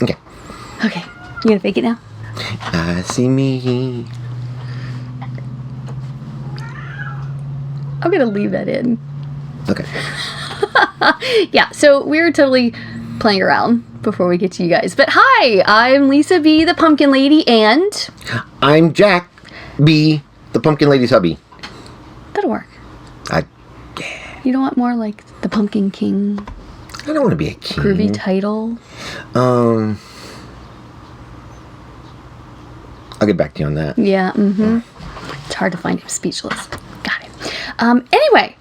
Okay. Okay. You gonna fake it now? I see me. I'm gonna leave that in. Okay. Yeah, so we're totally playing around before we get to you guys. But hi, I'm Lisa B, the Pumpkin Lady, and... I'm Jack B, the Pumpkin Lady's hubby. That'll work. Yeah. You don't want more like the Pumpkin King? I don't want to be a king. Groovy title? I'll get back to you on that. Yeah, It's hard to find him speechless. Got it. Anyway,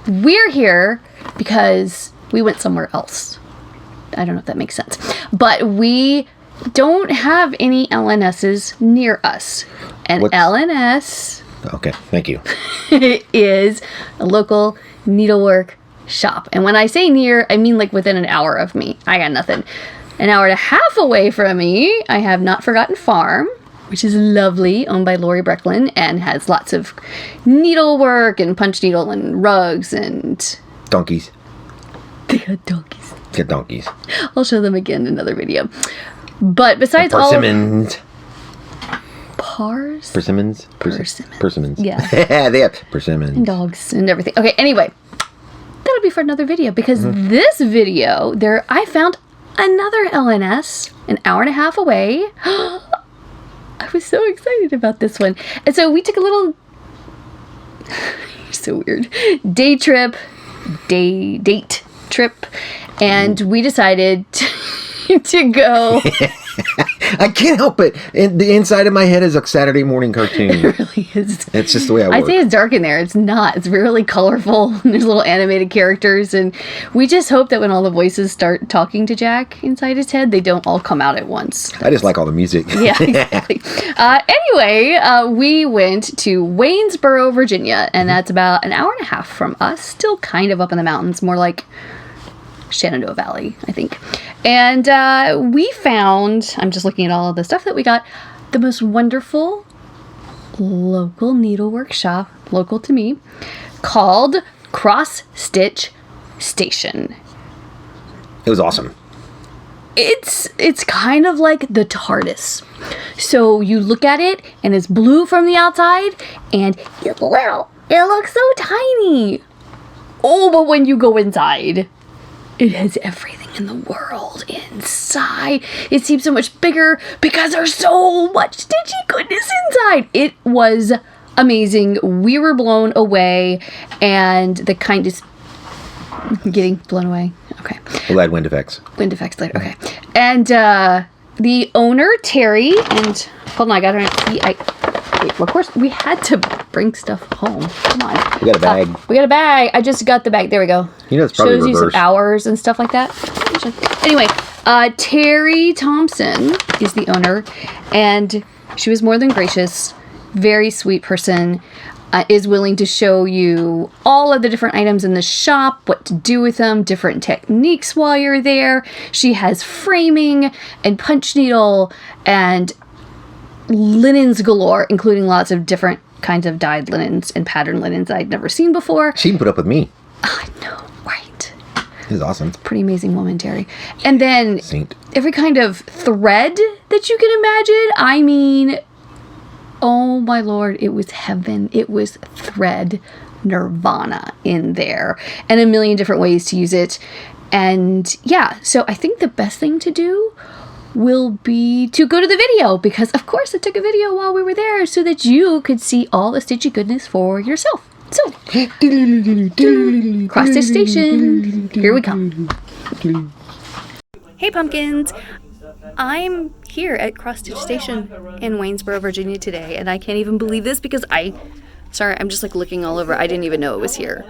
we're here because we went somewhere else. I don't know if that makes sense. But we don't have any LNSs near us. And LNS... Okay, thank you. is a local needlework shop. And when I say near, I mean like within an hour of me. I got nothing. An hour and a half away from me, I have Not Forgotten Farm, which is lovely, owned by Lori Brecklin, and has lots of needlework and punch needle and rugs and... Donkeys. They got donkeys. Get donkeys. I'll show them again in another video. But besides all... Persimmons. Pars? Persimmons? Persimmons. Yeah. They have persimmons. And dogs and everything. Okay, anyway. That'll be for another video, because this video, I found another LNS an hour and a half away. I was so excited about this one. And so we took a little... so weird. Date trip. And we decided to go... I can't help it. The inside of my head is a Saturday morning cartoon. It really is. It's just the way I work. I say it's dark in there. It's not. It's really colorful. There's little animated characters. And we just hope that when all the voices start talking to Jack inside his head, they don't all come out at once. I just like all the music. Yeah, exactly. Anyway, we went to Waynesboro, Virginia. And that's about an hour and a half from us. Still kind of up in the mountains. More like Shenandoah Valley, I think. And we found, I'm just looking at all of the stuff that we got, the most wonderful local needlework shop, local to me, called Cross Stitch Station. It was awesome. It's kind of like the TARDIS. So you look at it, and it's blue from the outside, and it's little. It looks so tiny. Oh, but when you go inside... it has everything in the world inside. It seems so much bigger because there's so much stitchy goodness inside. It was amazing. We were blown away, and the kindest... getting blown away. Okay. We'll add wind effects. Wind effects later. Okay. And the owner, Terry, and hold on, I got her. Wait, of course, we had to bring stuff home. Come on. We got a bag. We got a bag. I just got the bag. There we go. You know, it's probably shows reverse. You some hours and stuff like that. Anyway, Terry Thompson is the owner, and she was more than gracious. Very sweet person. Is willing to show you all of the different items in the shop, what to do with them, different techniques while you're there. She has framing and punch needle and linens galore, including lots of different kinds of dyed linens and patterned linens I'd never seen before. She even put up with me. I know, right? It was awesome. Pretty amazing woman, Terry. And then Saint. Every kind of thread that you can imagine. I mean... oh my lord, it was heaven. It was thread nirvana in there. And a million different ways to use it. And yeah, so I think the best thing to do will be to go to the video. Because of course I took a video while we were there so that you could see all the stitchy goodness for yourself. So, Cross Stitch Station, here we come. Hey pumpkins! I'm here at Cross Stitch Station in Waynesboro, Virginia today, and I can't even believe this because sorry, I'm just like looking all over. I didn't even know it was here.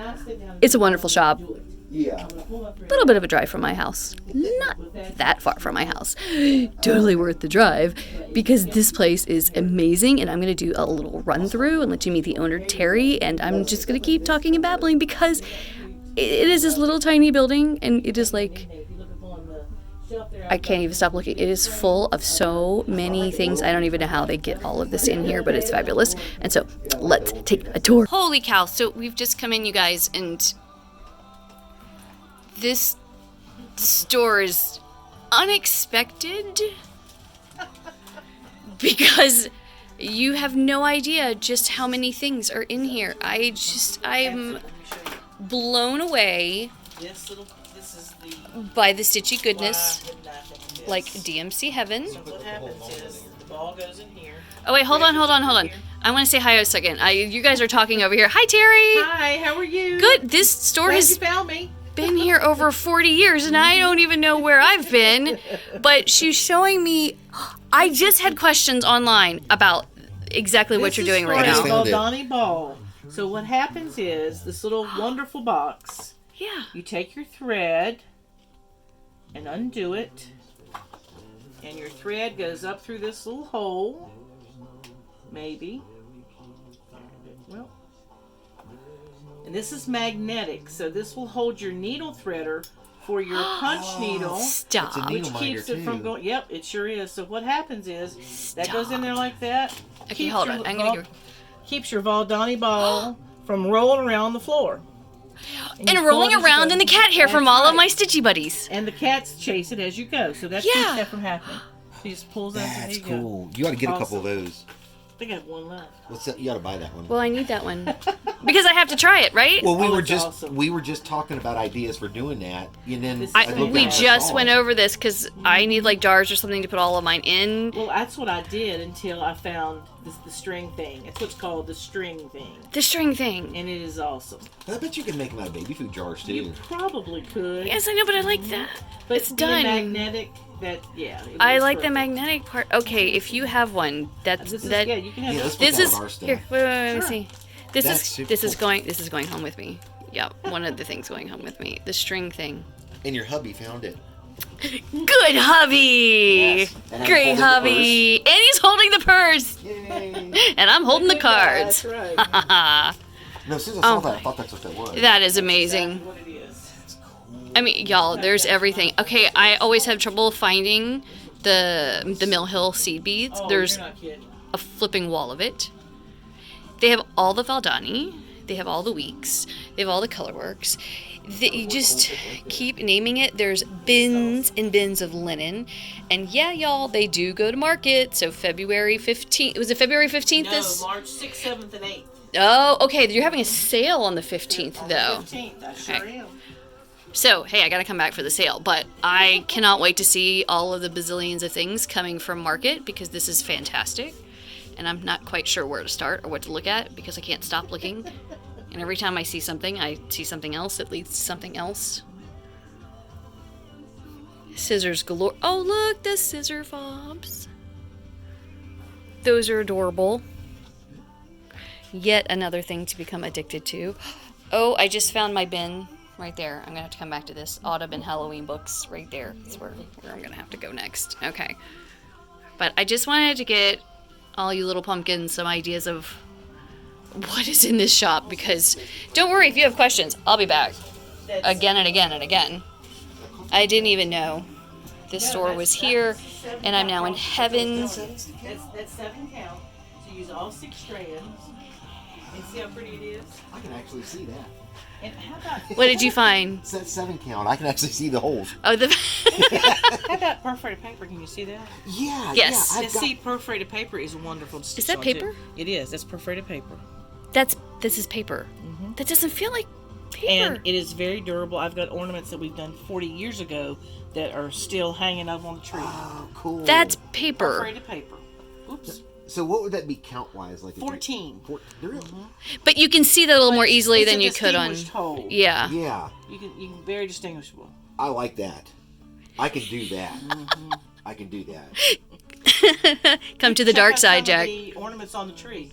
It's a wonderful shop. Little bit of a drive from my house. Not that far from my house. Totally worth the drive because this place is amazing, and I'm going to do a little run through and let you meet the owner, Terry, and I'm just going to keep talking and babbling because it is this little tiny building, and it is like... I can't even stop looking. It is full of so many things. I don't even know how they get all of this in here, but it's fabulous. And so let's take a tour. Holy cow. So we've just come in, you guys, and this store is unexpected because you have no idea just how many things are in here. I'm blown away This is the by the stitchy goodness, hidden knife in this. like DMC heaven. So what happens is the ball goes in here. Oh wait, hold on. I want to say hi a second. You guys are talking over here. Hi, Terry. Hi, how are you? Good. This store Glad you has found me. been here over 40 years, and I don't even know where I've been. But she's showing me. I just had questions online about exactly what you're doing right This now. is called Donnie Ball. So what happens is this little wonderful box. Yeah. You take your thread and undo it, and your thread goes up through this little hole. Maybe. Well. And this is magnetic, so this will hold your needle threader for your punch needle. Stop. It's a needle Which keeps it from going. Yep, it sure is. So what happens is that goes in there like that. Okay, keeps hold your on. I'm gonna go. keeps your Valdani ball from rolling around the floor. And you rolling pull it as you around go. in the cat hair from That's all of right. my stitchy buddies. And the cats chase it as you go. So that Yeah. keeps that from happening. She just pulls out. That's There you cool. You ought to get a couple of Awesome. those. I think I have one left. What's that? You ought to buy that one. Well, I need that one because I have to try it, right? Well, we Oh, were it's just awesome. we were just talking about ideas for doing that, and then This is I looked We at just our went song. over this because I need like jars or something to put all of mine in. Well, that's what I did until I found the string thing. It's what's called the string thing. The string thing. And it is awesome. I bet you can make them out of baby food jars too. You probably could. Yes, I know, but I like that. But It's being done. magnetic, that, yeah. it I works like the perfect. magnetic part. Okay, if you have one, that's This is, that. yeah, you can have Yeah, this. let's put This that is on our stuff. here. Wait, let me Sure. see. This That's is super this is cool. going. This is going home with me. Yeah, one of the things going home with me. The string thing. And your hubby found it. Good hubby. Yes. And I'm Great holding the hubby. And he's holding the purse. Yay! And I'm holding the Yeah, cards. That's right. No, as soon as I saw Oh that, I my. thought that's what that was. That is amazing. What it is. I mean, y'all, there's everything. Okay, I always have trouble finding the Mill Hill seed beads. Oh, There's you're not kidding. a flipping wall of it. They have all the Valdani. They have all the weeks. They have all the colorworks. You just keep naming it. There's bins and bins of linen. And yeah, y'all, they do go to market. So February 15th. Was it February 15th? No, This? March 6th, 7th, and 8th. Oh, okay. You're having a sale on the 15th, On the though. 15th, I sure Okay. am. So, hey, I gotta come back for the sale, but I cannot wait to see all of the bazillions of things coming from market because this is fantastic. And I'm not quite sure where to start or what to look at because I can't stop looking. And every time I see something else that leads to something else. Scissors galore. Oh, look, the scissor fobs. Those are adorable. Yet another thing to become addicted to. Oh, I just found my bin. Right there. I'm going to have to come back to this. Autumn and Halloween books right there. That's where I'm going to have to go next. Okay. But I just wanted to get all you little pumpkins some ideas of what is in this shop because don't worry if you have questions. I'll be back again and again and again. I didn't even know this store was here and I'm now in heaven. That's 7 count. So use all 6 strands. And see how pretty it is? I can actually see that. And how about What did you find? It's that 7 count. I can actually see the holes. Oh, the how about perforated paper? Can you see that? Yeah. Yes. Yeah, And I've got, see, perforated paper is wonderful to stitch that on, paper? too. It is. That's perforated paper. This is paper. That doesn't feel like paper. And it is very durable. I've got ornaments that we've done 40 years ago that are still hanging up on the tree. oh, cool. That's paper. Perforated paper. Oops. So what would that be count-wise? Like 14. Really? But you can see that a little more easily It's a than you could on. distinguished hole. Yeah. Yeah. You can very distinguishable. I like that. I can do that. I can do that. Come to the Check dark out side, some Jack. of the ornaments on the tree.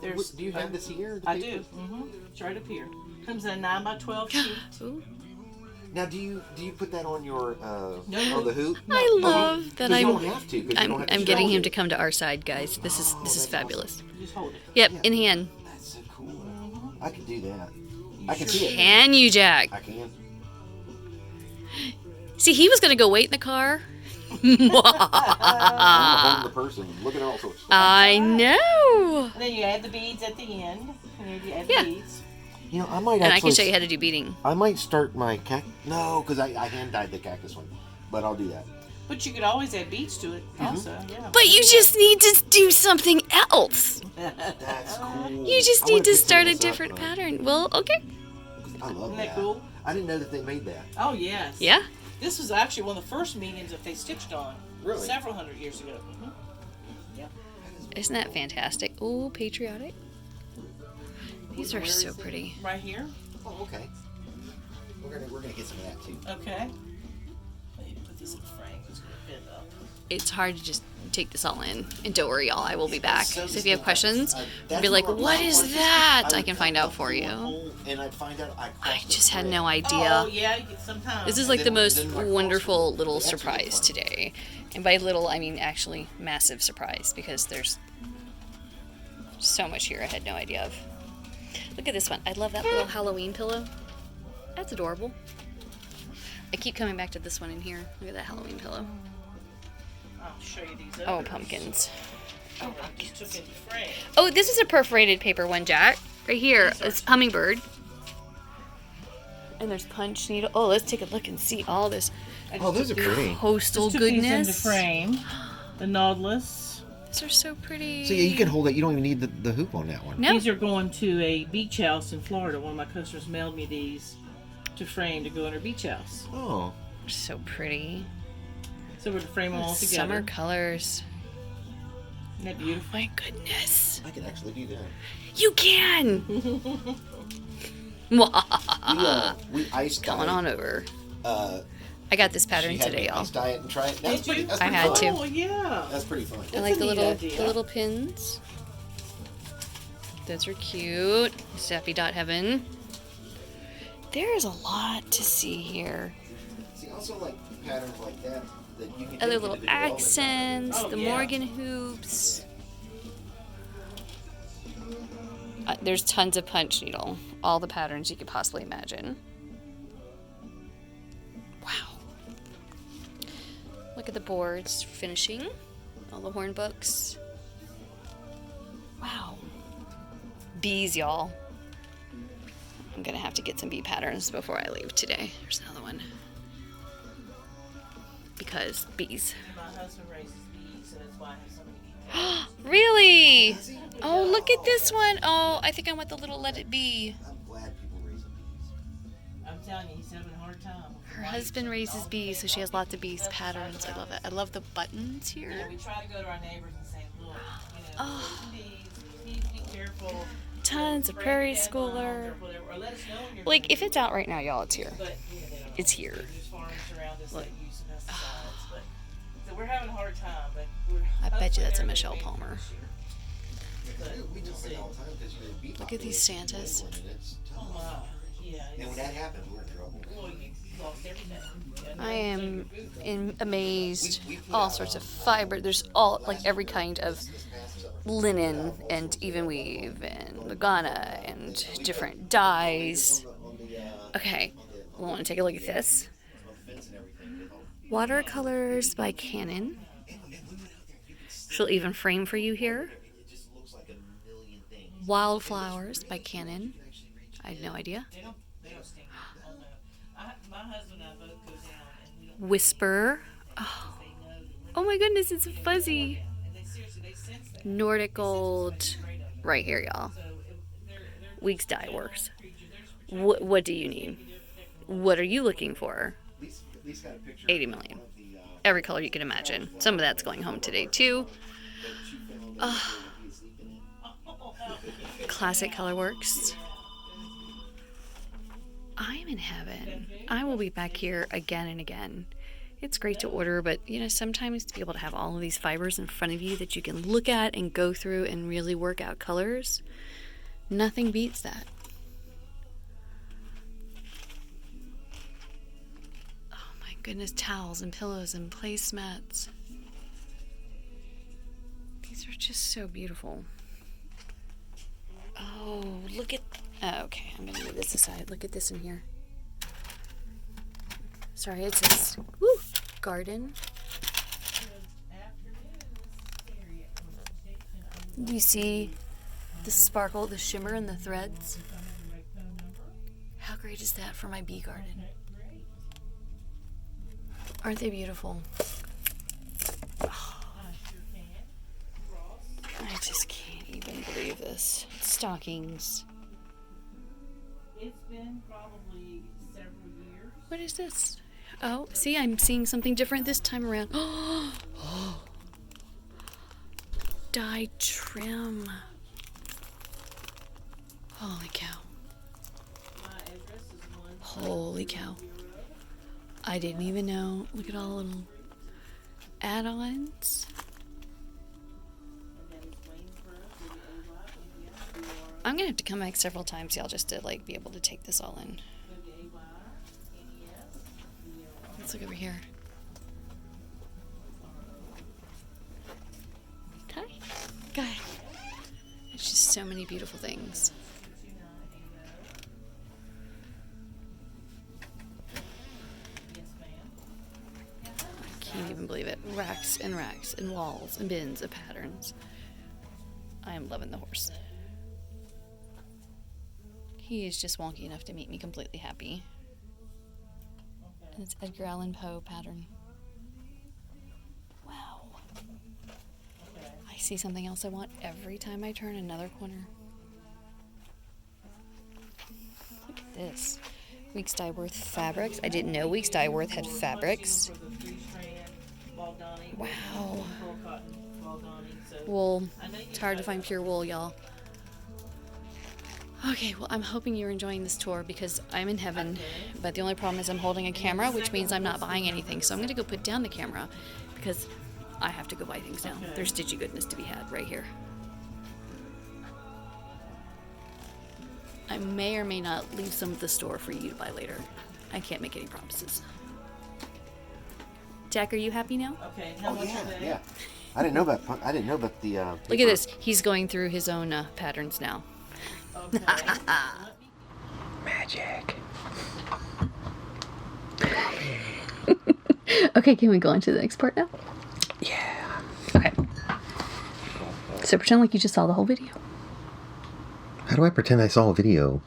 There's- Do you have this here? the I paper? do. It's right up here. Comes in a 9x12 sheet. Ooh. Now, do you put that on your No. on the hoop? I love that 'Cause you I'm. don't have to. 'Cause you don't have to I'm getting stretch him it. to come to our side, guys. This is that's fabulous. Just hold it. Yep, Yeah. in hand. That's so cool. I can do that. I can see it. Can you, Jack? I can. See, he was gonna go wait in the car. I'm holding the person. Look at all sorts of stuff. I know. And then you add the beads at the end. And then you add Yeah. the beads. You know, I might And I actually. can show you how to do beating. I might start my No, because I hand dyed the cactus one, but I'll do that. But you could always add beads to it also, yeah. But you just need to do something else. That's cool. You just I need wanna to pick some start of a this up, different though. pattern. Well, okay. I love Isn't that. that cool? I didn't know that they made that. Oh, yes. Yeah. This was actually one of the first mediums that they stitched on. Really? Several hundred years ago. Yeah. Isn't that fantastic? Oh, patriotic. These are Where so is it? pretty. Right here. Oh, okay. We're gonna get some of that too. Okay. I need to put this in the frame. It's going to bend up. It's hard to just take this all in. And don't worry, y'all. I will be back. So if you have questions, That's be like, more what my is question. that? I would can cut find out the for full you. hole, and I'd find out I crossed the just had no thread. idea. Oh, yeah, you get sometimes. This is And like the then- most then my cross wonderful one. little That's really surprise fun. today. And by little, I mean actually massive surprise because there's so much here I had no idea of. Look at this one. I love that little Halloween pillow. That's adorable. I keep coming back to this one in here. Look at that Halloween pillow. I'll show you these Oh, others. pumpkins. Oh, I pumpkins. just took in the frame. Oh, this is a perforated paper one, Jack. Right here. It's hummingbird. And there's punch needle. Oh, let's take a look and see all this Oh, those are pretty. coastal Just took these in the goodness. frame. The Nautilus. These are so pretty. So yeah, you can hold it. You don't even need the hoop on that one. No. These are going to a beach house in Florida. One of my customers mailed me these to frame to go in her beach house. Oh. So pretty. So we're to frame them all together. Summer colors. Isn't that beautiful? My goodness. I can actually do that. You can. We ice Going on over. Uh, I got this pattern she had today, me y'all. ice dye it and try it. That's Did pretty. you? That's I pretty had fun. to. Oh, yeah. That's pretty fun. I like a the neat little idea. pins. Those are cute. Sappy dot heaven. There's a lot to see here. See, also like patterns like that you can Other take little individual elements. accents, Oh, the yeah. Morgan hoops. There's tons of punch needle. All the patterns you could possibly imagine. Wow. Look at the boards finishing. All the horn books. Wow. Bees, y'all. I'm gonna have to get some bee patterns before I leave today. There's another one. Because bees. My husband raises bees, so that's why I have so many bees. Really? Oh, look at this one. Oh, I think I want the little Let It Be. I'm glad people raise bees. I'm telling you, he's having a hard time. Her husband raises bees, so she has lots of bees patterns. I love it. I love the buttons You know, here. we try to go to our neighbors and say, look, you know, Oh. bees, be careful. Tons of Spray prairie headphones schooler. or whatever, or let us know when you're Like, if it's out right now, y'all, it's here. But, you know, they don't It's know. here. There's farmers around us Look. that use pesticides, but so we're having a hard time. But we're. I bet you hopefully that's a they're Michelle gonna make it Palmer. this year. But We we'll talk see. about it all the time because bee Look at these populations Santas. dwindling, and it's Oh tough. wow, yeah. And when that happens, we're in trouble. Well, you lost everything. Yeah, I am no, amazed. All sorts of fiber. There's all, like, every kind of linen and even weave and Lagana and different dyes. Okay, I want to take a look at this. Watercolors by Canon. She'll even frame for you here. Wildflowers by Canon. I had no idea. They don't stink. Oh no. My husband and I both go down and we don't. Whisper. Oh, oh my goodness, it's fuzzy. And they seriously, they sense that. Nordic gold. Right here, y'all. So they're Weeks dye works. What do you need? What are you looking for? 80 million. Every color you can imagine. Some of that's going home today too. Classic Color Works. I'm in heaven. I will be back here again and again. It's great to order, but you know, sometimes to be able to have all of these fibers in front of you that you can look at and go through and really work out colors, nothing beats that. Oh my goodness, towels and pillows and placemats. These are just so beautiful. Oh, look at... Oh, okay, I'm gonna move this aside. Look at this in here. Sorry, it says... Woo! Garden. Do you see the sparkle, the shimmer, and the threads? How great is that for my bee garden? Aren't they beautiful? this? Stockings. It's been probably several years. What is this? Oh, see, I'm seeing something different this time around. Oh, dyed trim. Holy cow. My address is 1. Holy cow. I didn't even know. Look at all the little add-ons. I'm gonna have to come back several times, y'all, just to like be able to take this all in. Let's look over here. Hi. Go ahead. There's just so many beautiful things. I can't even believe it. Racks and walls and bins of patterns. I am loving the horse. He is just wonky enough to make me completely happy. And it's Edgar Allan Poe pattern. Wow. I see something else I want every time I turn another corner. Look at this. Weeks Dye Worth fabrics. I didn't know Weeks Dye Worth had fabrics. Wow. Wool. It's hard to find pure wool, y'all. Okay, well, I'm hoping you're enjoying this tour because I'm in heaven, but the only problem is I'm holding a camera, which means I'm not buying anything. So I'm going to go put down the camera because I have to go buy things now. There's stitchy goodness to be had right here. I may or may not leave some of the store for you to buy later. I can't make any promises. Jack, are you happy now? Okay. How much are they? Yeah. I didn't know about the. Look at this. He's going through his own patterns now. Okay. Magic. Okay, can we go on to the next part now? Yeah. Okay. So pretend like you just saw the whole video How do I pretend I saw a video?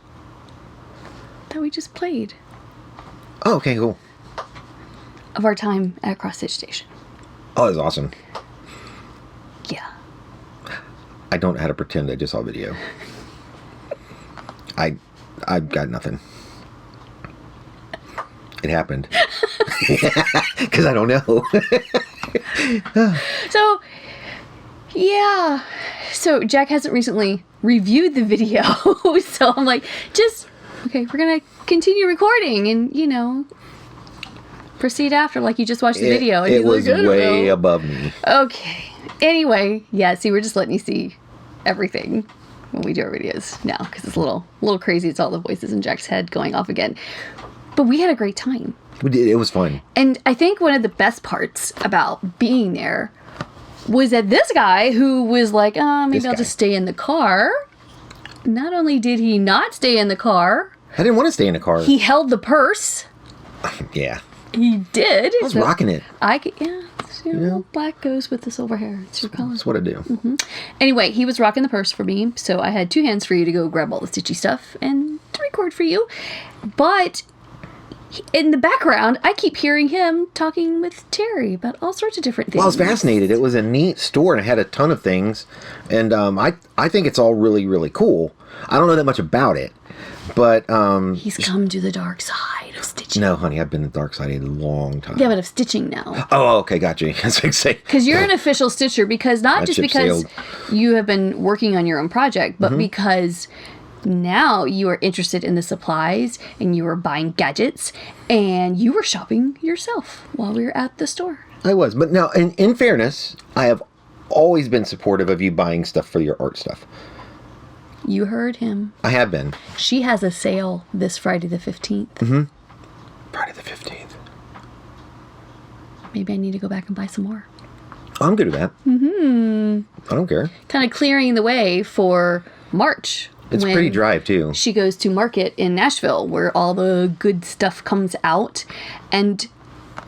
that we just played Oh, okay, cool. of our time at Cross Stitch Station. Oh, that's awesome. Yeah. I don't know how to pretend I just saw a video. I've got nothing. It happened. Because I don't know. So, yeah. So Jack hasn't recently reviewed the video. So I'm like, okay, we're going to continue recording and, proceed after like you just watched the video. And It he's was like, I don't way know. above me. Okay. Anyway, yeah, see, we're just letting you see everything when we do our videos now because it's a little crazy. It's all the voices in Jack's head going off again. But we had a great time. We did. It was fun. And I think one of the best parts about being there was that this guy who was like, maybe I'll just stay in the car. Not only did he not stay in the car, I didn't want to stay in a car. he held the purse. Yeah. He did. I was rocking it. Black goes with the silver hair. It's your color. That's what I do. Anyway, he was rocking the purse for me, so I had 2 hands for you to go grab all the stitchy stuff and to record for you. But in the background, I keep hearing him talking with Terry about all sorts of different things. Well, I was fascinated. It was a neat store and it had a ton of things. And I think it's all really, really cool. I don't know that much about it. But He's come to the dark side of stitching. no, honey, I've been in the dark side a long time. Yeah, but of stitching now. Oh, okay, gotcha. That's what I say. Because you're an official stitcher, because not That just ship because sailed. you have been working on your own project, but because now you are interested in the supplies and you are buying gadgets and you were shopping yourself while we were at the store. I was. But now, in fairness, I have always been supportive of you buying stuff for your art stuff. You heard him. I have been. She has a sale this Friday the 15th. Friday the 15th. Maybe I need to go back and buy some more. Oh, I'm good with that. I don't care. Kind of clearing the way for March. It's a when pretty drive, too. She goes to market in Nashville where all the good stuff comes out. And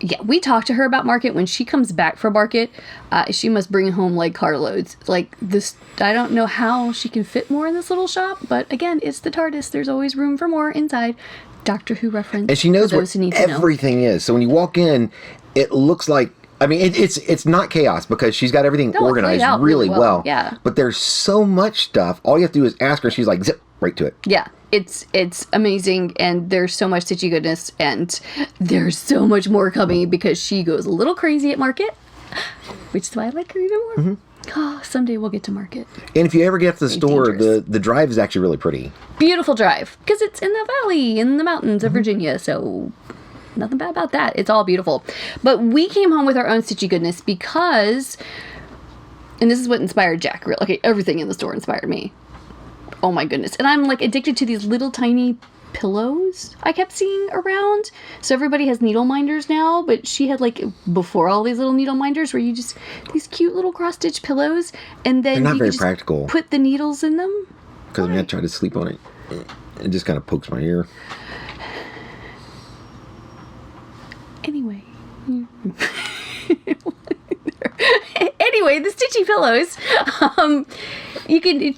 yeah, we talked to her about market. When she comes back from market, she must bring home like carloads. Like this, I don't know how she can fit more in this little shop, but again, it's the TARDIS. There's always room for more inside. Doctor Who reference. And she knows for what those who need to know. everything is. So when you walk in, it looks like I mean, it's not chaos because she's got everything No, it's laid organized out really really well. yeah. But there's so much stuff. All you have to do is ask her. She's like, zip, right to it. Yeah, it's amazing, and there's so much stitchy goodness, and there's so much more coming because she goes a little crazy at market, which is why I like her even more. Mm-hmm. Oh, someday we'll get to market. And if you ever get to the store, dangerous. the drive is actually really pretty. Beautiful drive, because it's in the valley, in the mountains Mm-hmm. of Virginia, so nothing bad about that. It's all beautiful. But we came home with our own stitchy goodness because, and this is what inspired Jack. Okay, everything in the store inspired me. Oh my goodness. And I'm like addicted to these little tiny pillows I kept seeing around. So everybody has needle minders now, but she had like before all these little needle minders where you just, these cute little cross stitch pillows, and then They're not you very could just practical. put the needles in them. Because when I try to sleep on it, it just kind of pokes my ear. Anyway. Anyway, the stitchy pillows,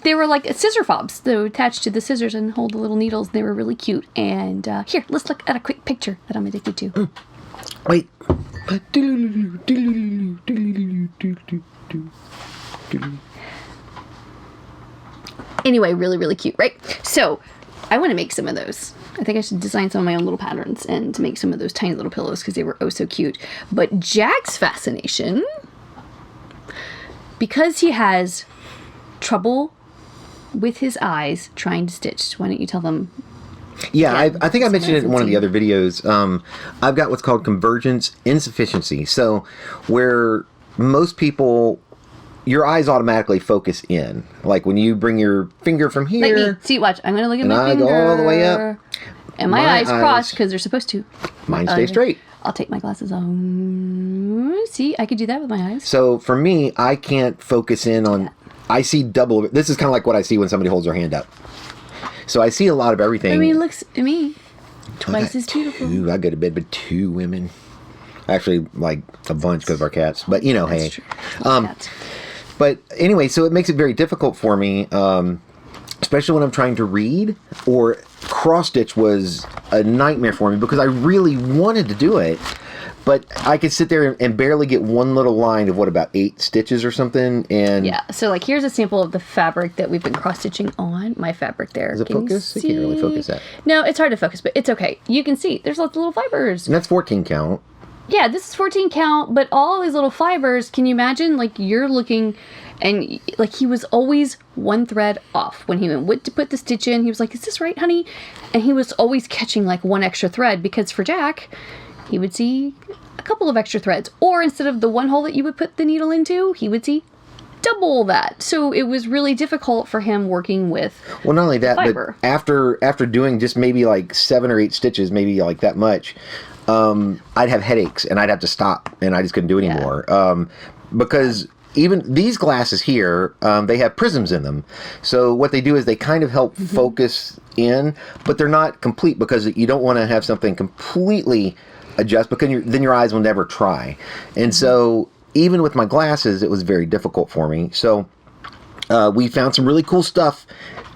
they were like scissor fobs, though, attached to the scissors and hold the little needles. They were really cute. And here, let's look at a quick picture that I'm addicted to. Wait. Anyway, really, really cute, right? So, I want to make some of those. I think I should design some of my own little patterns and to make some of those tiny little pillows because they were oh so cute. But Jack's fascination, because he has trouble with his eyes trying to stitch. Why don't you tell them? Yeah, I think I mentioned it in one of the amazing. other videos. I've got what's called convergence insufficiency. So where most people, your eyes automatically focus in. Like when you bring your finger from here. Like me. See, watch. I'm going to look at And my I finger. go all the way up. And my eyes eyes- crossed because they're supposed to. Mine stay straight. I'll take my glasses on. See, I could do that with my eyes. So for me, I can't focus in on. I see double. This is kind of like what I see when somebody holds their hand up. So I see a lot of everything. I mean, it looks at me I twice got as beautiful. two. I go to bed with two women. Actually, like a bunch because of our cats. But you know, That's hey. true. Cats. But anyway, so it makes it very difficult for me, especially when I'm trying to read. Or cross stitch was a nightmare for me because I really wanted to do it. But I could sit there and barely get one little line of what, about 8 stitches or something. And Yeah, so like here's a sample of the fabric that we've been cross stitching on. My fabric there. Does it Can you focus? You can't really see? focus that. No, it's hard to focus, but it's okay. You can see there's lots of little fibers. And that's 14 count. Yeah, this is 14 count, but all these little fibers, can you imagine? Like you're looking, and like he was always one thread off. When he went to put the stitch in, he was like, is this right, honey? And he was always catching like one extra thread because for Jack, he would see a couple of extra threads. Or instead of the one hole that you would put the needle into, he would see double that. So it was really difficult for him working with Well, not only that, fiber. but after doing just maybe like 7 or 8 stitches, maybe like that much, I'd have headaches and I'd have to stop and I just couldn't do anymore. Because even these glasses here, they have prisms in them. So what they do is they kind of help focus in, but they're not complete because you don't want to have something completely adjust because then your eyes will never try. And so even with my glasses, it was very difficult for me. So we found some really cool stuff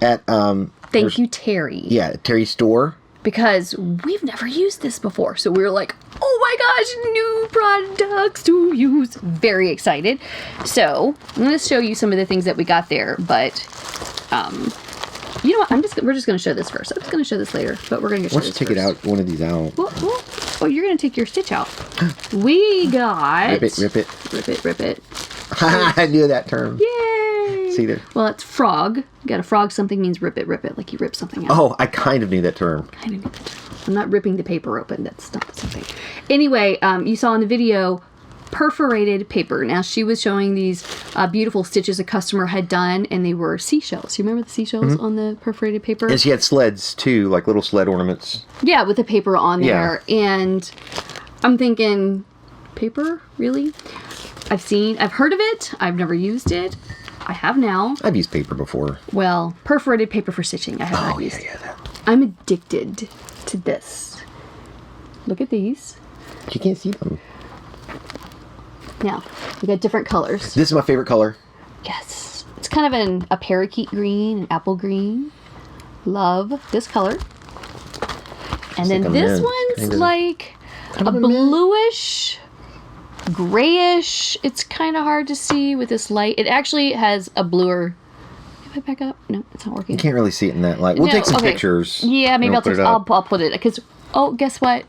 at Thank you, Terry. yeah, Terry's store. Because we've never used this before. So we were like, oh my gosh, new products to use. Very excited. So I'm going to show you some of the things that we got there. But you know what? We're just going to show this first. I'm just going to show this later. But we're going to show Why don't this you take it first. out, one of these out. Oh, you're going to take your stitch out. We got... Rip it, rip it. Rip it, rip it. I knew that term. Yay! See there? Well, it's frog. You got a frog, something means rip it, like you rip something out. Oh, I kind of knew that term. Kind of knew that. I'm not ripping the paper open. That's not the same thing. Anyway, you saw in the video perforated paper. Now, she was showing these beautiful stitches a customer had done, and they were seashells. You remember the seashells on the perforated paper? And she had sleds, too, like little sled ornaments. Yeah, with the paper on Yeah. there. And I'm thinking, paper? Really? I've heard of it. I've never used it. I have now. I've used paper before. Well, perforated paper for stitching. I have not used. that. I'm addicted to this. Look at these. You can't see them. Now, we got different colors. This is my favorite color. Yes. It's kind of a parakeet green, an apple green. Love this color. And then like a this mint, one's kinda. like Kind a of a mint. bluish grayish. It's kind of hard to see with this light. It actually has a bluer. If I back up, no, it's not working. You can't really see it in that light. We'll take some pictures. Yeah, maybe I'll put it because guess what?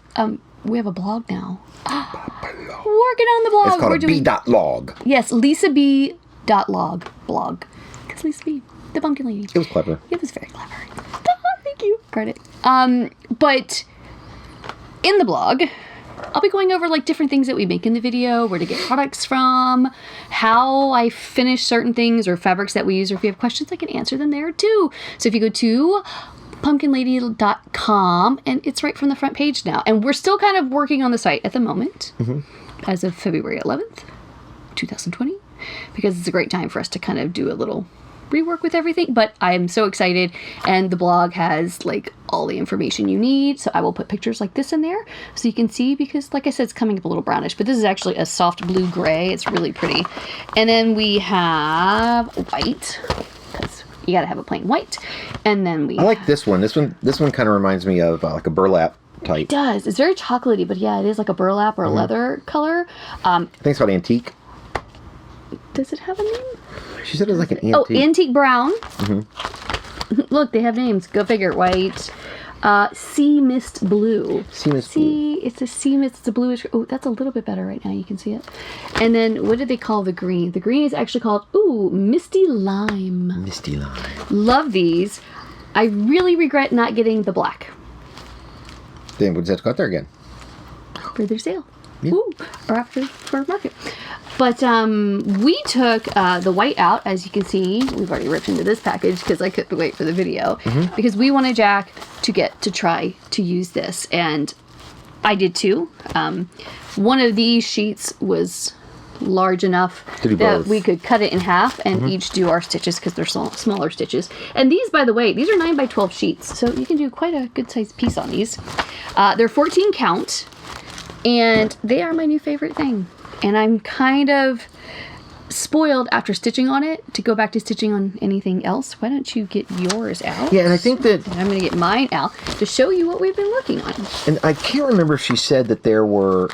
We have a blog now. Working on the blog. It's called B.log. Yes, LisaB.log blog. Because Lisa B, the pumpkin lady. It was clever. It was very clever. Thank you. Credit. But in the blog, I'll be going over like different things that we make in the video, where to get products from, how I finish certain things or fabrics that we use, or if you have questions, I can answer them there too. So if you go to pumpkinlady.com, and it's right from the front page now. And we're still kind of working on the site at the moment, as of February 11th, 2020, because it's a great time for us to kind of do a little rework with everything. But I am so excited, and the blog has like all the information you need. So I will put pictures like this in there so you can see, because like I said, it's coming up a little brownish, but this is actually a soft blue gray. It's really pretty. And then we have white, because you gotta have a plain white. And then I like this one. This one kind of reminds me of like a burlap type. It does. It's very chocolatey, but yeah, it is like a burlap or a leather color. I think it's called antique. Does it have a name? She said it was like an antique. Oh, antique brown. Look, they have names. Go figure. White. Sea mist blue. Sea mist blue. It's a sea mist. It's a bluish. Oh, that's a little bit better right now. You can see it. And then what did they call the green? The green is actually called, misty lime. Misty lime. Love these. I really regret not getting the black. Then we'll just have to go out there again. For their sale. Yeah. Ooh, or after for market. But we took the white out, as you can see. We've already ripped into this package because I couldn't wait for the video. Because we wanted Jack to get to try to use this. And I did too. One of these sheets was large enough that we could cut it in half and each do our stitches, because they're smaller stitches. And these, by the way, these are 9 by 12 sheets. So you can do quite a good sized piece on these. They're 14 count. And they are my new favorite thing. And I'm kind of spoiled after stitching on it to go back to stitching on anything else. Why don't you get yours out? Yeah, and I think that... And I'm going to get mine out to show you what we've been working on. And I can't remember if she said that there were,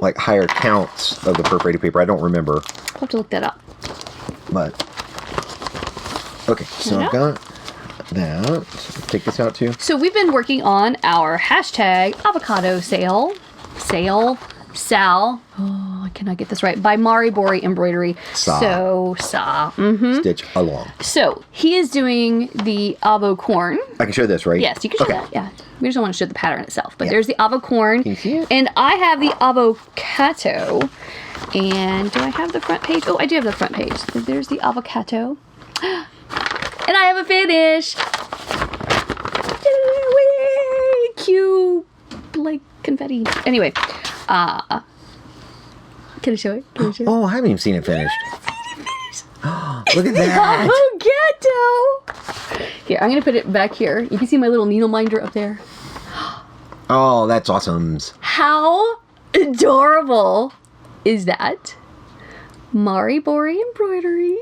like, higher counts of the perforated paper. I don't remember. I'll have to look that up. But... Okay, so I've got that. Take this out, too. So we've been working on our hashtag avocado sale. Sal. Oh, I cannot get this right. By Mari Bori Embroidery. Stitch along. So he is doing the avo corn. I can show this, right? Yes, you can show that. Yeah. We just don't want to show the pattern itself. But Yeah. there's the avo corn. Can you see it? And I have the avocado. And do I have the front page? Oh, I do have the front page. So there's the avocado. And I have a finish. Whee! Cute, like confetti. Anyway, can I show it? Oh, I haven't even seen it finished. Look at that. Avocado. Here, I'm gonna put it back here. You can see my little needle minder up there. Oh, that's awesome. How adorable is that? Mari Bori Embroidery.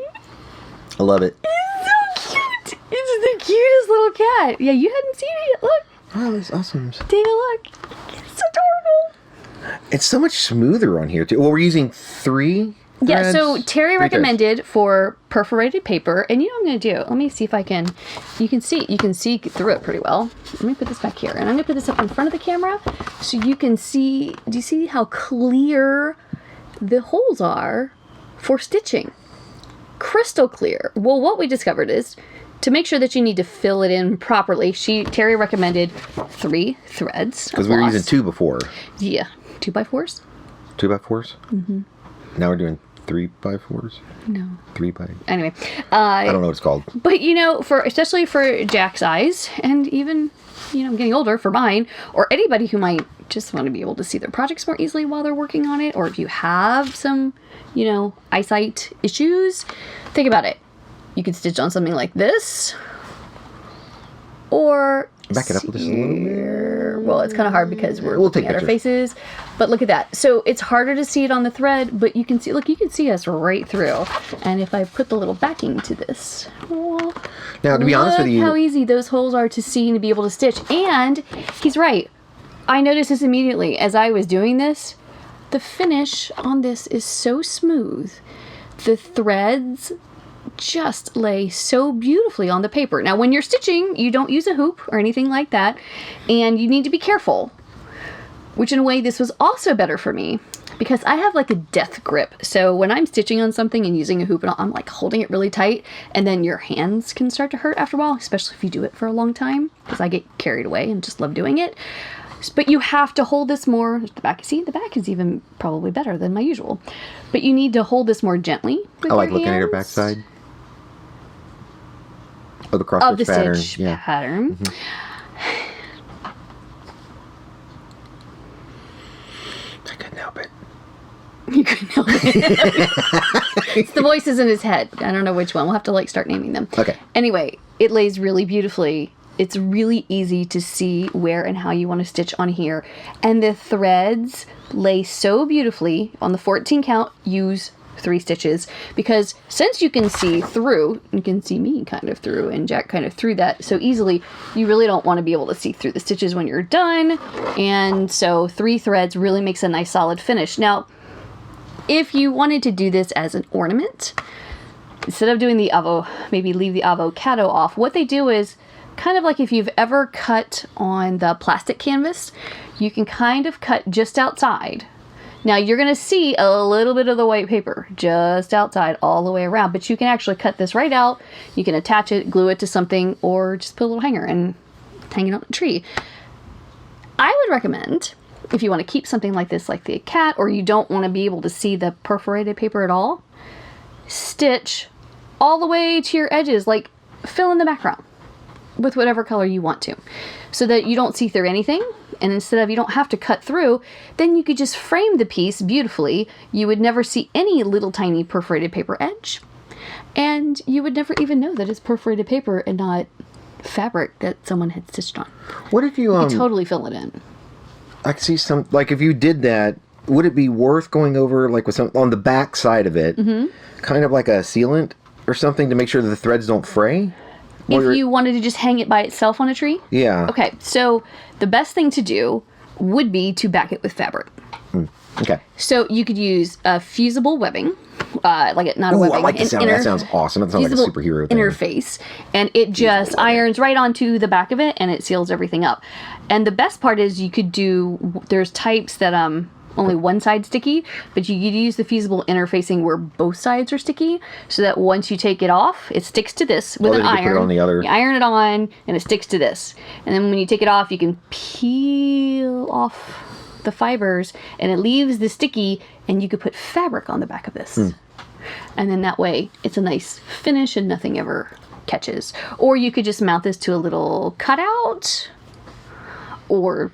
I love it. It's so cute. It's the cutest little cat. Yeah, you hadn't seen it yet. Look. Oh, that's awesome. Dana, look. It's adorable. It's so much smoother on here, too. Well, we're using 3 Yeah, threads? so Terry 3 recommended for perforated paper, and you know what I'm going to do? Let me see if I can. You can see through it pretty well. Let me put this back here, and I'm going to put this up in front of the camera so you can see. Do you see how clear the holes are for stitching? Crystal clear. Well, what we discovered is, to make sure that you need to fill it in properly, Terry recommended 3 threads. Because we were using 2 before. Yeah, 2x4s. 2x4s? Mm-hmm. Now we're doing 3x4s? No. 3x... Anyway. I don't know what it's called. But, you know, especially for Jack's eyes, and even, you know, I'm getting older, for mine, or anybody who might just want to be able to see their projects more easily while they're working on it, or if you have some, you know, eyesight issues, think about it. You could stitch on something like this, or back it up just a little bit. Well, it's kind of hard because we're looking at our faces. But look at that. So it's harder to see it on the thread, but you can see. Look, you can see us right through. And if I put the little backing to this, well, now to be honest with you, how easy those holes are to see and to be able to stitch. And he's right. I noticed this immediately as I was doing this. the finish on this is so smooth. The threads just lay so beautifully on the paper. Now, when you're stitching, you don't use a hoop or anything like that, and you need to be careful, which in a way, this was also better for me because I have like a death grip. So when I'm stitching on something and using a hoop, and I'm like holding it really tight, and then your hands can start to hurt after a while, especially if you do it for a long time, because I get carried away and just love doing it. But you have to hold this more, the back, see, the back is even probably better than my usual. But you need to hold this more gently with I like your looking at your hands. backside. Oh, the cross Of the stitch pattern. stitch Yeah. pattern. I couldn't help it. You couldn't help it. It's the voices in his head. I don't know which one. We'll have to like start naming them. Okay. Anyway, it lays really beautifully. It's really easy to see where and how you want to stitch on here. And the threads lay so beautifully. On the 14 count, use 3 stitches. Because since you can see through, you can see me kind of through and Jack kind of through that so easily, you really don't want to be able to see through the stitches when you're done. And so 3 threads really makes a nice solid finish. Now, if you wanted to do this as an ornament, instead of doing the maybe leave the avocado off, what they do is kind of like if you've ever cut on the plastic canvas, you can kind of cut just outside. Now you're going to see a little bit of the white paper just outside all the way around, but you can actually cut this right out. You can attach it, glue it to something, or just put a little hanger and hang it on a tree. I would recommend, if you want to keep something like this, like the cat, or you don't want to be able to see the perforated paper at all, stitch all the way to your edges, like fill in the background with whatever color you want to, so that you don't see through anything. And instead of, you don't have to cut through, then you could just frame the piece beautifully. You would never see any little tiny perforated paper edge, and you would never even know that it's perforated paper and not fabric that someone had stitched on. What if you You could totally fill it in. I could see some, like if you did that, would it be worth going over like with some on the back side of it, kind of like a sealant or something to make sure that the threads don't fray? If you wanted to just hang it by itself on a tree? Yeah. Okay, so the best thing to do would be to back it with fabric. Okay. So you could use a fusible webbing, not a Ooh, webbing. I like the sound. That sounds awesome. That sounds like a fusible superhero thing. interface, and it just irons right onto the back of it, and it seals everything up. And the best part is you could do. There's types that only one side sticky, but you could use the fusible interfacing where both sides are sticky, so that once you take it off, it sticks to this with an then you can iron. put it on the other. You iron it on, and it sticks to this. And then when you take it off, you can peel off the fibers, and it leaves the sticky, and you could put fabric on the back of this. And then that way, it's a nice finish, and nothing ever catches. Or you could just mount this to a little cutout, or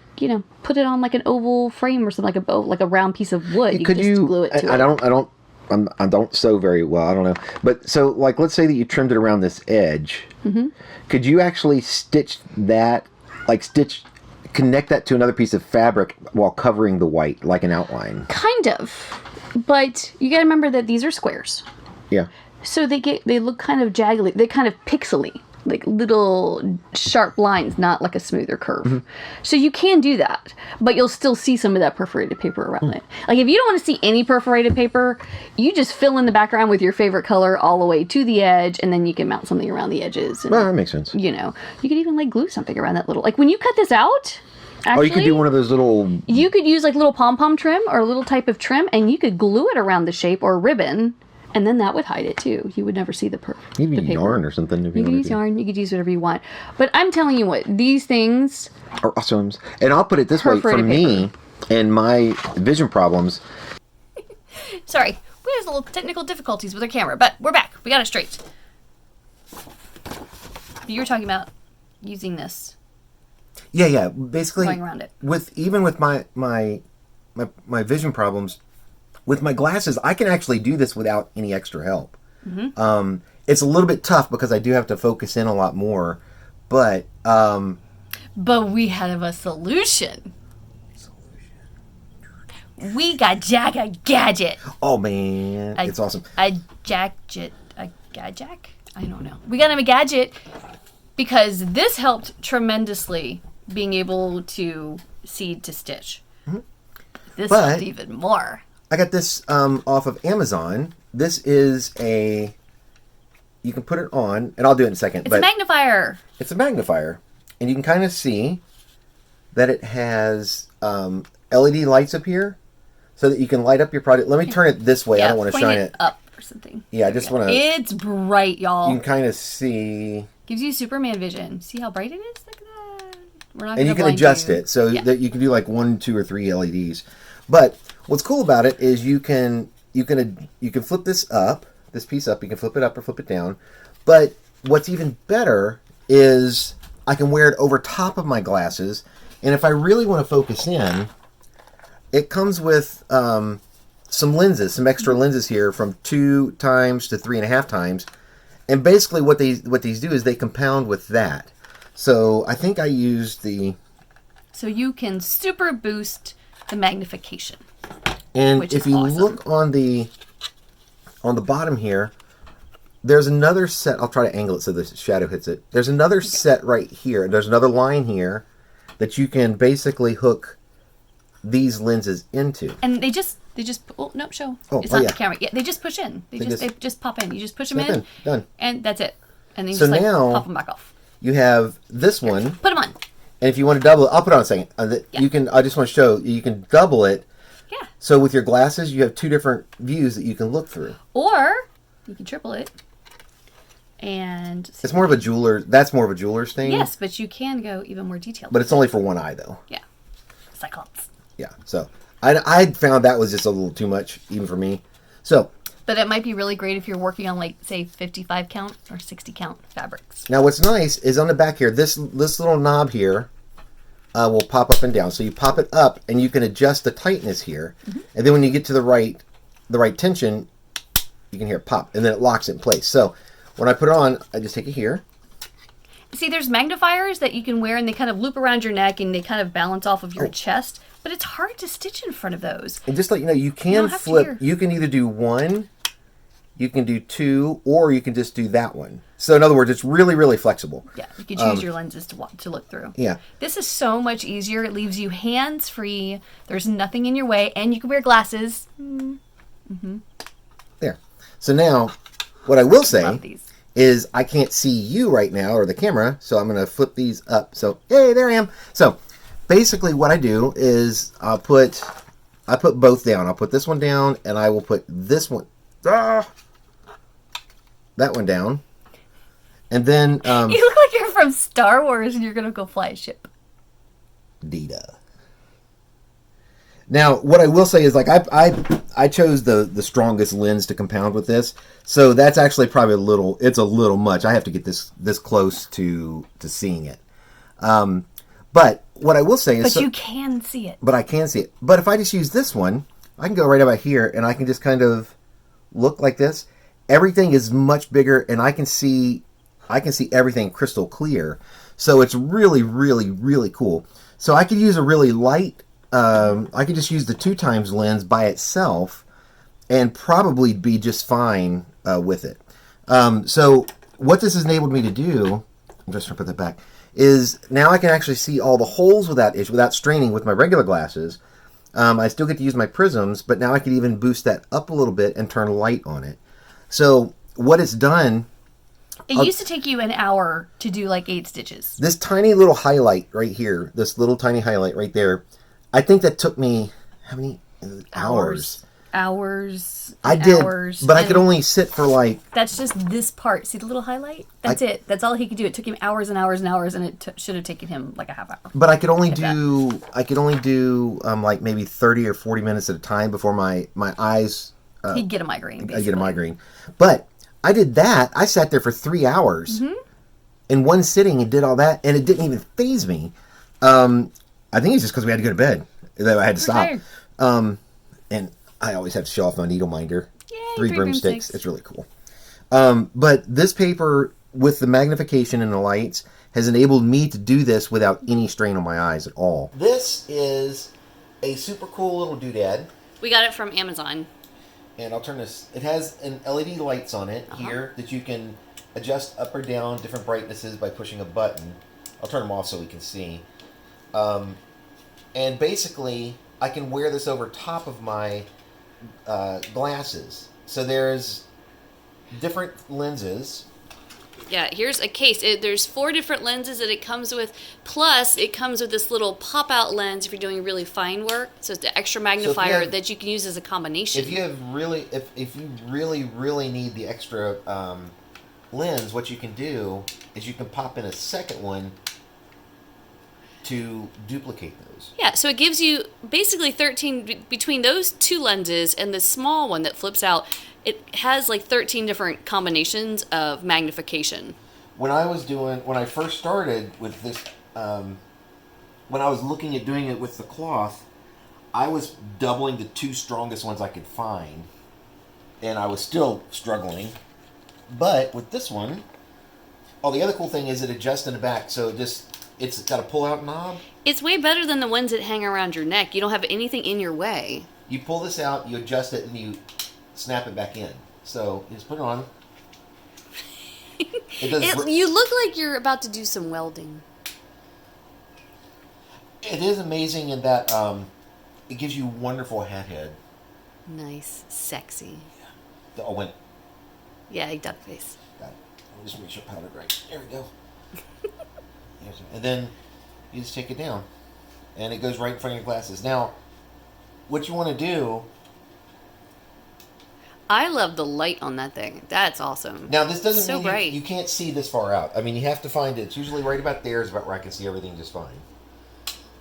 put it on like an oval frame or something, like a round piece of wood. You could just glue it to it. I don't sew very well. I don't know. But so, like, let's say that you trimmed it around this edge. Could you actually stitch that, connect that to another piece of fabric while covering the white, like an outline? Kind of. But you got to remember that these are squares. Yeah. So they look kind of jaggedy. They're kind of pixely. Like little sharp lines, not like a smoother curve. So you can do that, but you'll still see some of that perforated paper around it. Like if you don't want to see any perforated paper, you just fill in the background with your favorite color all the way to the edge, and then you can mount something around the edges. And, Well, that makes sense. you could even like glue something around that little, like when you cut this out, actually, You could do one of those little... you could use like little pom-pom trim or a little type of trim, and you could glue it around the shape or a ribbon, and then that would hide it too. You would never see the Maybe the paper. yarn or something. If You you could wanted use to. yarn. You could use whatever you want. But I'm telling you what, these things... Are awesome. And I'll put it this way. For Perforated me and my vision problems... Sorry, we had a little technical difficulties with our camera, but we're back. We got it straight. You were talking about using this. Yeah. Basically, Going around it. Even with my vision problems, with my glasses, I can actually do this without any extra help. It's a little bit tough because I do have to focus in a lot more, but But we have a solution. We got Jack a gadget. oh man, it's awesome. A gadget. I don't know. We got him a gadget because this helped tremendously being able to see to stitch. This But- one's even more. I got this off of Amazon. This is you can put it on, and I'll do it in a second. It's a magnifier. It's a magnifier. And you can kind of see that it has LED lights up here so that you can light up your product. Let me turn it this way. I don't want to point shine it. up or something. Yeah, I just want to... It's bright, y'all. You can kind of see... Gives you Superman vision. See how bright it is? Look at that. We're not And gonna you can blind adjust you. it so Yeah. that you can do like 1, 2, or 3 LEDs. But what's cool about it is you can flip this up, this piece up. You can flip it up or flip it down. But what's even better is I can wear it over top of my glasses. And if I really want to focus in, it comes with some lenses, some extra lenses here from 2 times to 3.5 times. And basically what these do is they compound with that. So I think I used the... So you can super boost the magnification. And which if is you awesome. look on the bottom here, there's another set. I'll try to angle it so the shadow hits it. There's another set right here. There's another line here that you can basically hook these lenses into. And they just oh no, show. Oh, It's oh, not yeah. the camera. Yeah, they just push in. They just pop in. You just push them Right in. done. And that's it. And then you So just like now- pop them back off. You have this one, Put them on. and if you want to double it, I'll put it on a second. Yeah. You can. I just want to show you can double it. Yeah. So with your glasses, you have 2 different views that you can look through. Or you can triple it. And It's more of a jeweler. That's more of a jeweler's thing. yes, but you can go even more detailed. But it's only for one eye though. yeah. Cyclops. Yeah. So I found that was just a little too much even for me. So But it might be really great if you're working on like say 55 count or 60 count fabrics. now what's nice is on the back here, this little knob here will pop up and down. So you pop it up and you can adjust the tightness here. And then when you get to the right tension, you can hear it pop and then it locks it in place. So when I put it on, I just take it here. See, there's magnifiers that you can wear and they kind of loop around your neck and they kind of balance off of your chest, but it's hard to stitch in front of those. And just let you know, you You can don't have to flip. hear. You can either do 1, you can do 2, or you can just do that one. So in other words, it's really, really flexible. Yeah, you can choose your lenses to look through. Yeah. This is so much easier. It leaves you hands-free. There's nothing in your way, and you can wear glasses. There. So now, what I will say Love these. is I can't see you right now, or the camera, so I'm going to flip these up. So, hey, there I am. So, basically what I do is I put both down. I'll put this one down, and I will put this one, that one down. And then, You look like you're from Star Wars and you're going to go fly a ship. Dita. Now, what I will say is, like, I chose the strongest lens to compound with this, so that's actually probably it's a little much. I have to get this close to seeing it. But what I will say is, But you can see it. but I can see it. But if I just use this one, I can go right about here, and I can just kind of look like this. Everything is much bigger, and I can see everything crystal clear. So it's really, really, really cool. So I could use a really light. I could just use the 2 times lens by itself and probably be just fine with it. So what this has enabled me to do, I'm just going to put that back, is now I can actually see all the holes without straining with my regular glasses. I still get to use my prisms, but now I can even boost that up a little bit and turn light on it. So what it's done, It used to take you an hour to do like 8 stitches. this tiny little highlight right here, this little tiny highlight right there, I think that took me, how many hours? Hours. I did, hours, but I could and only sit for like, That's just this part. See the little highlight? That's it. That's all he could do. It took him hours and hours and hours, and it should have taken him like a half hour. but I could only Like that. do like maybe 30 or 40 minutes at a time before my eyes, He'd get a migraine. I Basically. get a migraine. But I did that. I sat there for 3 hours in one sitting and did all that, and it didn't even faze me. I think it's just because we had to go to bed that I had to stop. tired. And I always have to show off my needle minder. Yay, 3 3 broomsticks. broomsticks. It's really cool. But this paper with the magnification and the lights has enabled me to do this without any strain on my eyes at all. This is a super cool little doodad. We got it from Amazon. And I'll turn this. It has an LED lights on it here that you can adjust up or down different brightnesses by pushing a button. I'll turn them off so we can see. And basically, I can wear this over top of my glasses. So there's different lenses. Yeah, here's a case. There's 4 different lenses that it comes with. Plus, it comes with this little pop-out lens if you're doing really fine work. So it's the extra magnifier that you can use as a combination. If you have really, if you really need the extra lens, what you can do is you can pop in a second one to duplicate those. Yeah, so it gives you basically 13 between those 2 lenses and the small one that flips out. It has like 13 different combinations of magnification. When I first started with this, when I was looking at doing it with the cloth, I was doubling the 2 strongest ones I could find, and I was still struggling. But with this one, the other cool thing is it adjusts in the back, so it's got a pull-out knob. It's way better than the ones that hang around your neck. You don't have anything in your way. You pull this out, you adjust it, and you snap it back in. So you just put it on. You look like you're about to do some welding. It is amazing in that it gives you wonderful hat head. Nice, sexy. Yeah. Went. Yeah, duck face. Got it. I'll just make sure powdered right. There we go. And then you just take it down, and it goes right in front of your glasses. Now, what you want to do. I love the light on that thing. That's awesome. Now, this doesn't so mean bright. You can't see this far out. I mean, you have to find it. It's usually right about there is about where I can see everything just fine.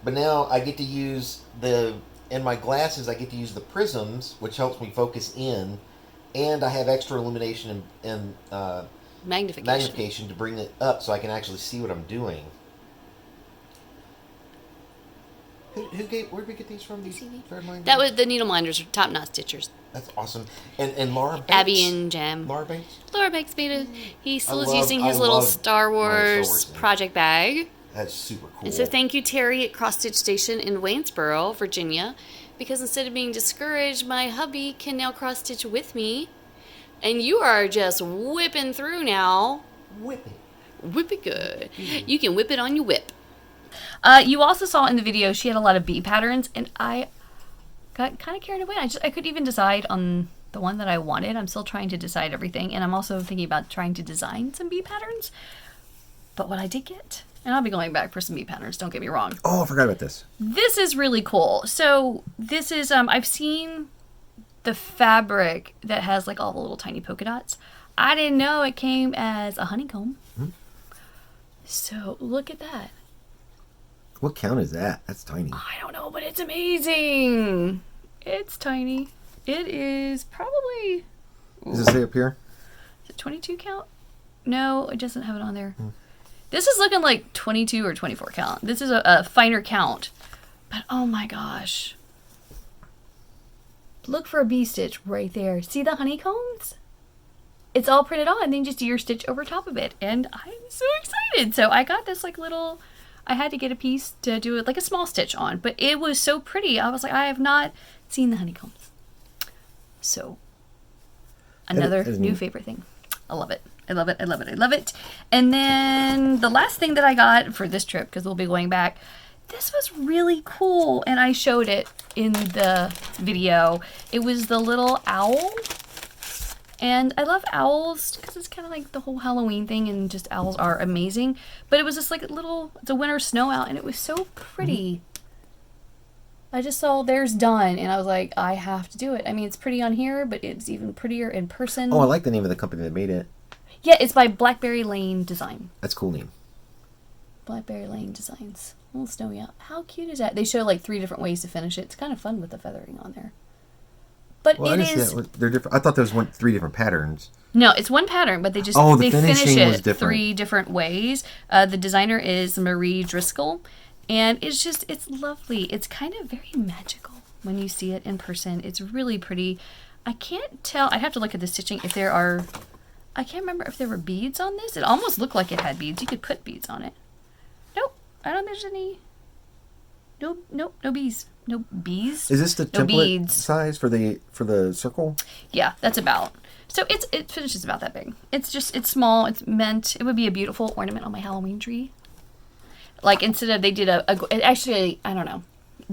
But now I get to use in my glasses, I get to use the prisms, which helps me focus in, and I have extra illumination and magnification to bring it up so I can actually see what I'm doing. Where did we get these from? That was the needle minders, top knot stitchers. That's awesome. And Laura Banks? Abby and Jam. Laura Banks? Laura Banks made it. He still is using his little Star Wars project bag. That's super cool. And so thank you, Terry, at Cross Stitch Station in Waynesboro, Virginia, because instead of being discouraged, my hubby can now cross stitch with me. And you are just whipping through now. Whip it. Whip it good. You can whip it on your whip. You also saw in the video she had a lot of bee patterns, and I got kind of carried away. I couldn't even decide on the one that I wanted. I'm still trying to decide everything, and I'm also thinking about trying to design some bee patterns. But what I did get, and I'll be going back for some bee patterns, don't get me wrong. Oh, I forgot about this. This is really cool. So this is, I've seen the fabric that has like all the little tiny polka dots. I didn't know it came as a honeycomb. Mm-hmm. So look at that. What count is that? That's tiny. I don't know, but it's amazing. It's tiny. It is probably... Does it say up here? Is it 22 count? No, it doesn't have it on there. This is looking like 22 or 24 count. This is a finer count. But oh my gosh. Look for a bee stitch right there. See the honeycombs? It's all printed on, and then just ear stitch over top of it. And I'm so excited. So I got this like little... I had to get a piece to do it like a small stitch on, but it was so pretty. I was like, I have not seen the honeycombs. So, another new favorite thing. I love it. I love it. I love it. I love it. And then the last thing that I got for this trip, because we'll be going back, this was really cool. And I showed it in the video. It was the little owl. And I love owls because it's kind of like the whole Halloween thing, and just owls are amazing. But it was just like it's a winter snow owl, and it was so pretty. I just saw theirs done, and I was like, I have to do it. I mean, it's pretty on here, but it's even prettier in person. Oh, I like the name of the company that made it. Yeah, it's by Blackberry Lane Design. That's a cool name. Blackberry Lane Designs. A little snowy out. How cute is that? They show like 3 different ways to finish it. It's kind of fun with the feathering on there. But well, they're different. I thought there was 3 different patterns. No, it's one pattern, but they just they finish it 3 different ways. The designer is Marie Driscoll, and it's lovely. It's kind of very magical when you see it in person. It's really pretty. I can't tell. I have to look at the stitching if there are. I can't remember if there were beads on this. It almost looked like it had beads. You could put beads on it. Nope, I don't think there's any. Nope, no bees. No bees. Is this the template size for the circle? Yeah, that's about. So it finishes about that big. It's small. It would be a beautiful ornament on my Halloween tree. Like instead of they did actually I don't know.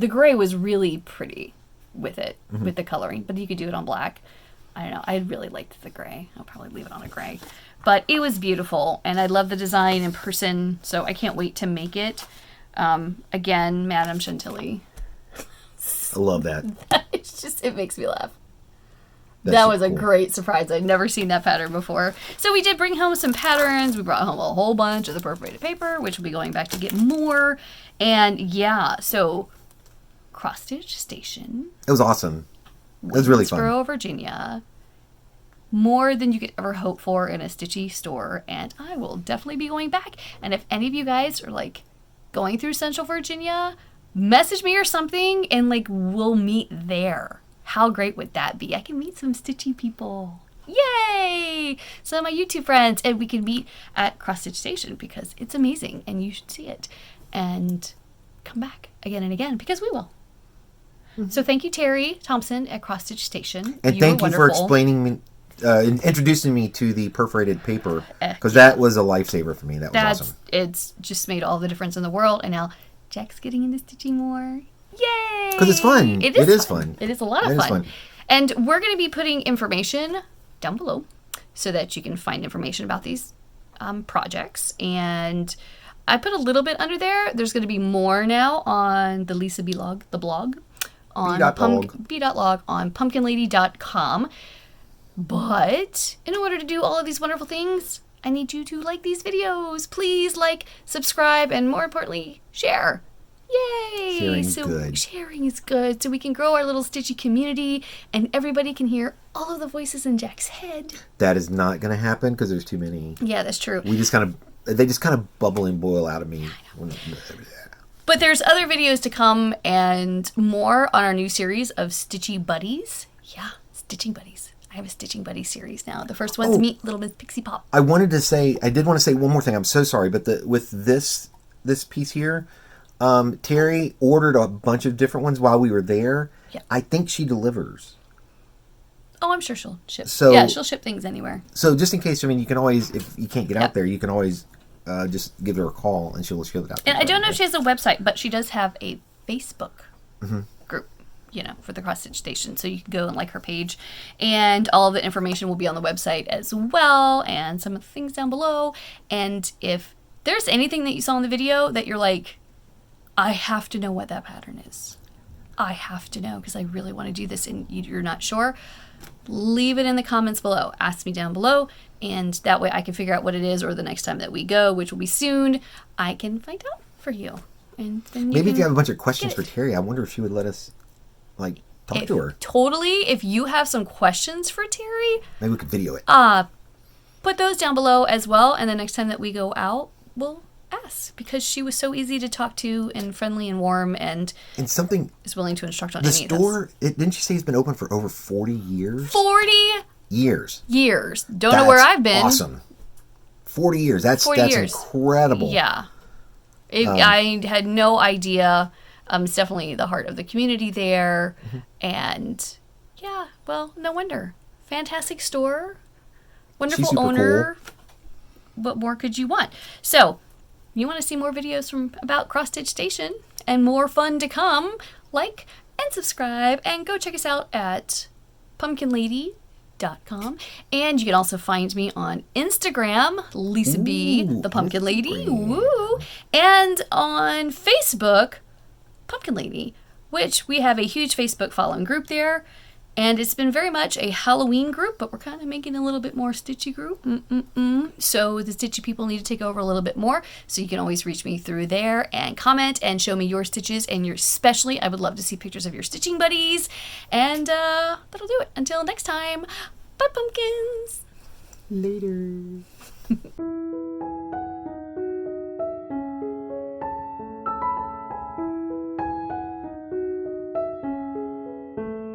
The gray was really pretty with it, with the coloring, but you could do it on black. I don't know. I really liked the gray. I'll probably leave it on a gray. But it was beautiful, and I love the design in person, so I can't wait to make it. Again, Madame Chantilly. I love that. It's just, it makes me laugh. That's That so was a cool. great surprise. I'd never seen that pattern before. So we did bring home some patterns. We brought home a whole bunch of the perforated paper, which we'll be going back to get more. And yeah, so Cross Stitch Station. It was awesome. It was really fun. Waynesboro, Virginia. More than you could ever hope for in a stitchy store. And I will definitely be going back. And if any of you guys are like going through Central Virginia, message me or something and like we'll meet there. How great would that be? I can meet some stitchy people. Yay! Some of my YouTube friends, and we can meet at Cross Stitch Station because it's amazing and you should see it. And come back again and again because we will. So thank you, Terry Thompson at Cross Stitch Station. And were thank you for wonderful. explaining me, introducing me to the perforated paper, because that was a lifesaver for me. That was awesome. It's just made all the difference in the world. And now Jack's getting into stitching more. Yay! Because it's fun. It is fun. It is a lot of fun. And we're going to be putting information down below so that you can find information about these projects. And I put a little bit under there. There's going to be more now on the Lisa B blog, on b.log on pumpkinlady.com. But in order to do all of these wonderful things, I need you to like these videos. Please like, subscribe, and more importantly, share. Yay! Sharing's good. Sharing is good. So we can grow our little stitchy community and everybody can hear all of the voices in Jack's head. That is not going to happen because there's too many. Yeah, that's true. They just kind of bubble and boil out of me. But there's other videos to come and more on our new series of Stitchy Buddies. Yeah, Stitching Buddies. I have a Stitching Buddies series now. The first one's Meet Little Miss Pixie Pop. I did want to say one more thing. I'm so sorry, but with this piece here, Terry ordered a bunch of different ones while we were there. Yeah. I think she delivers. Oh, I'm sure she'll ship. So- yeah, she'll ship things anywhere. So just in case, you can always, if you can't get out there, you can always just give her a call and she'll ship it out. And I don't know if she has a website, but she does have a Facebook group, for the Cross Stitch Station. So you can go and like her page, and all of the information will be on the website as well, and some of the things down below. And if there's anything that you saw in the video that you're like, I have to know what that pattern is. I have to know because I really want to do this and you're not sure. Leave it in the comments below. Ask me down below, and that way I can figure out what it is, or the next time that we go, which will be soon, I can find out for you. And then Maybe if you have a bunch of questions for Terry, I wonder if she would let us talk to her. Totally. If you have some questions for Terry, Maybe we could video it. put those down below as well. And the next time that we go out, we'll ask, because she was so easy to talk to and friendly and warm and something is willing to instruct on the any of this. store, didn't she say it's been open for over 40 years? 40 years. Don't know where I've been. Awesome. 40 years. That's 40 years. Incredible. Yeah. I had no idea. It's definitely the heart of the community there. And yeah, well, no wonder. Fantastic store. Wonderful She's super owner. What more could you want? So, you want to see more videos about Cross Stitch Station and more fun to come, like and subscribe, and go check us out at pumpkinlady.com. And you can also find me on Instagram, Lisa B, the Pumpkin Lady, woo, and on Facebook, Pumpkin Lady, which we have a huge Facebook following group there. And it's been very much a Halloween group, but we're kind of making a little bit more stitchy group. So the stitchy people need to take over a little bit more. So you can always reach me through there and comment and show me your stitches. And especially, I would love to see pictures of your stitching buddies. And that'll do it. Until next time, bye pumpkins. Later.